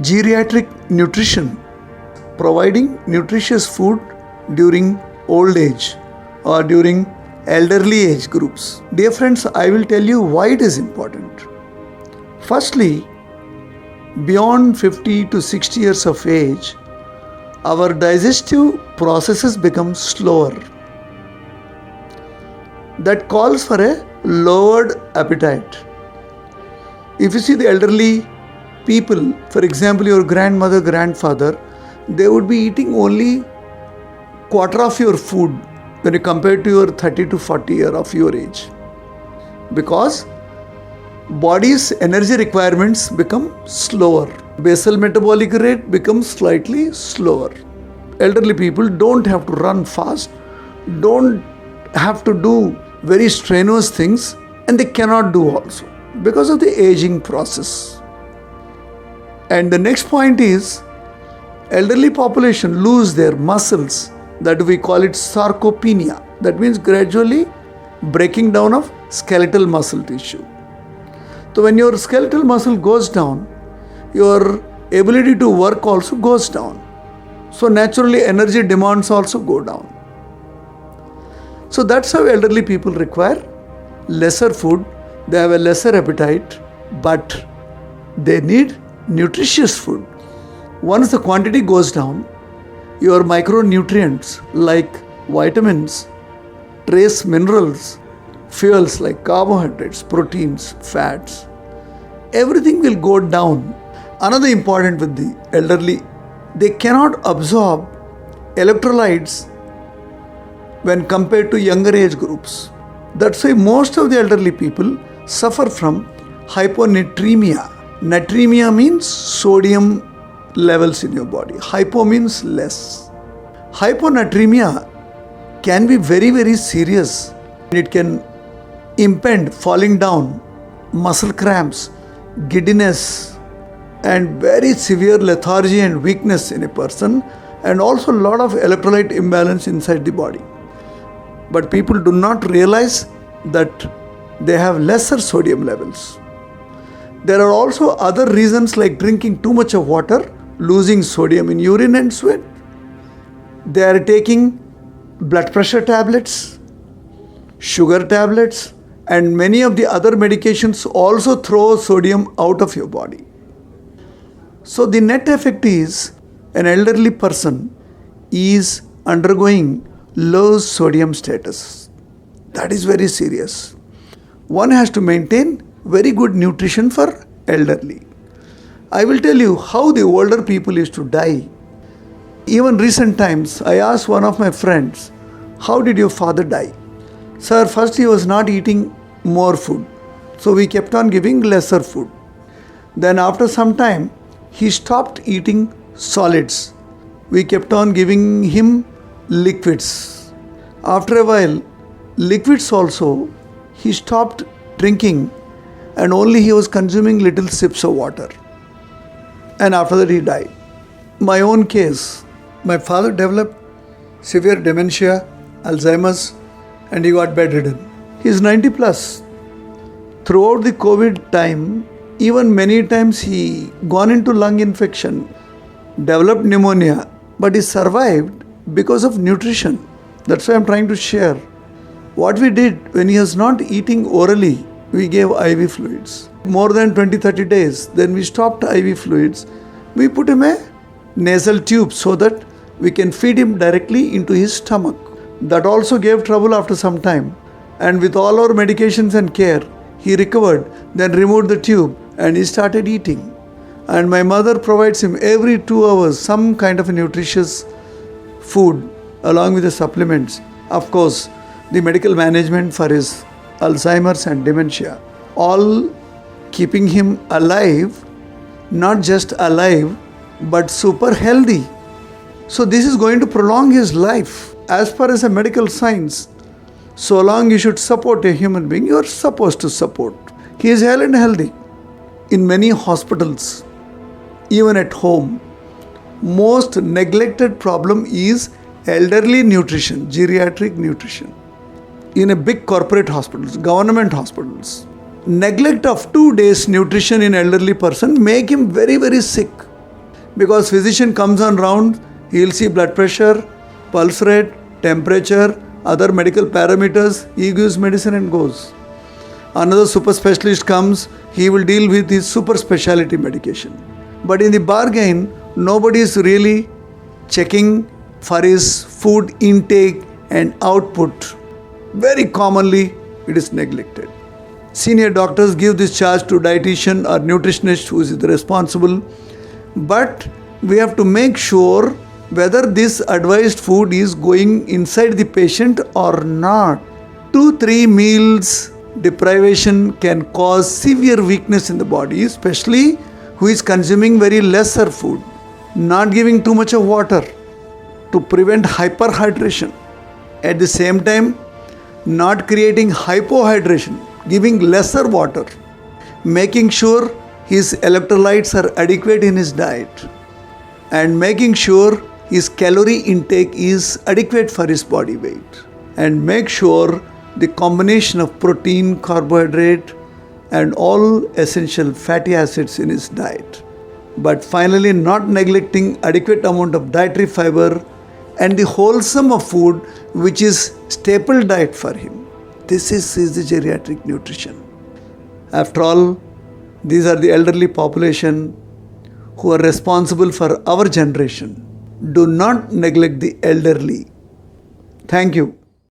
Geriatric nutrition, providing nutritious food during old age or during elderly age groups. Dear friends, I will tell you why it is important. Firstly, beyond 50 to 60 years of age, our digestive processes become slower. That calls for a lowered appetite. If you see the elderly people, for example, your grandmother, grandfather, they would be eating only quarter of your food when you compare to your 30 to 40 year of your age. Because body's energy requirements become slower. Basal metabolic rate becomes slightly slower. Elderly people don't have to run fast, don't have to do very strenuous things, and they cannot do also because of the aging process. And the next point is, elderly population lose their muscles, that we call it sarcopenia. That means gradually breaking down of skeletal muscle tissue. So when your skeletal muscle goes down, your ability to work also goes down. So naturally energy demands also go down. So that's how elderly people require lesser food. They have a lesser appetite, but they need nutritious food. Once the quantity goes down, your micronutrients like vitamins, trace minerals, fuels like carbohydrates, proteins, fats, everything will go down. Another important with the elderly, they cannot absorb electrolytes when compared to younger age groups. That's why most of the elderly people suffer from hyponatremia. Natremia means sodium levels in your body. Hypo means less. Hyponatremia can be very, very serious. It can impede falling down, muscle cramps, giddiness, and very severe lethargy and weakness in a person, and also a lot of electrolyte imbalance inside the body. But people do not realize that they have lesser sodium levels. There are also other reasons like drinking too much of water, losing sodium in urine and sweat. They are taking blood pressure tablets, sugar tablets, and many of the other medications also throw sodium out of your body. So the net effect is an elderly person is undergoing low sodium status. That is very serious. One has to maintain very good nutrition for elderly. I will tell you how the older people used to die. Even recent times, I asked one of my friends, how did your father die? Sir, first he was not eating more food. So we kept on giving lesser food. Then after some time, he stopped eating solids. We kept on giving him liquids. After a while, liquids also, he stopped drinking and only he was consuming little sips of water. And after that he died. My own case, my father developed severe dementia, Alzheimer's, and he got bedridden. He is 90 plus. Throughout the COVID time, even many times he gone into lung infection, developed pneumonia, but he survived because of nutrition. That's why I'm trying to share. What we did when he was not eating orally, we gave IV fluids. More than 20-30 days, then we stopped IV fluids. We put him a nasal tube so that we can feed him directly into his stomach. That also gave trouble after some time. And with all our medications and care, he recovered, then removed the tube and he started eating. And my mother provides him every 2 hours some kind of a nutritious food along with the supplements. Of course, the medical management for his Alzheimer's and dementia, all keeping him alive, not just alive, but super healthy. So this is going to prolong his life. As far as a medical science, so long you should support a human being, you are supposed to support. He is hale and healthy. In many hospitals, even at home, most neglected problem is elderly nutrition, geriatric nutrition. In a big corporate hospitals, government hospitals, neglect of 2 days nutrition in elderly person make him very, very sick. Because physician comes on round, he will see blood pressure, pulse rate, temperature, other medical parameters, he gives medicine and goes. Another super specialist comes, he will deal with his super specialty medication. But in the bargain, nobody is really checking for his food intake and output. Very commonly, it is neglected. Senior doctors give this charge to dietitian or nutritionist who is responsible. But we have to make sure whether this advised food is going inside the patient or not. 2-3 meals deprivation can cause severe weakness in the body, especially who is consuming very lesser food. Not giving too much of water to prevent hyperhydration. At the same time, not creating hypohydration, giving lesser water. Making sure his electrolytes are adequate in his diet. And making sure his calorie intake is adequate for his body weight. And make sure the combination of protein, carbohydrate, and all essential fatty acids in his diet. But finally, not neglecting adequate amount of dietary fiber and the wholesome of food which is staple diet for him. This is the geriatric nutrition. After all, these are the elderly population who are responsible for our generation. Do not neglect the elderly. Thank you.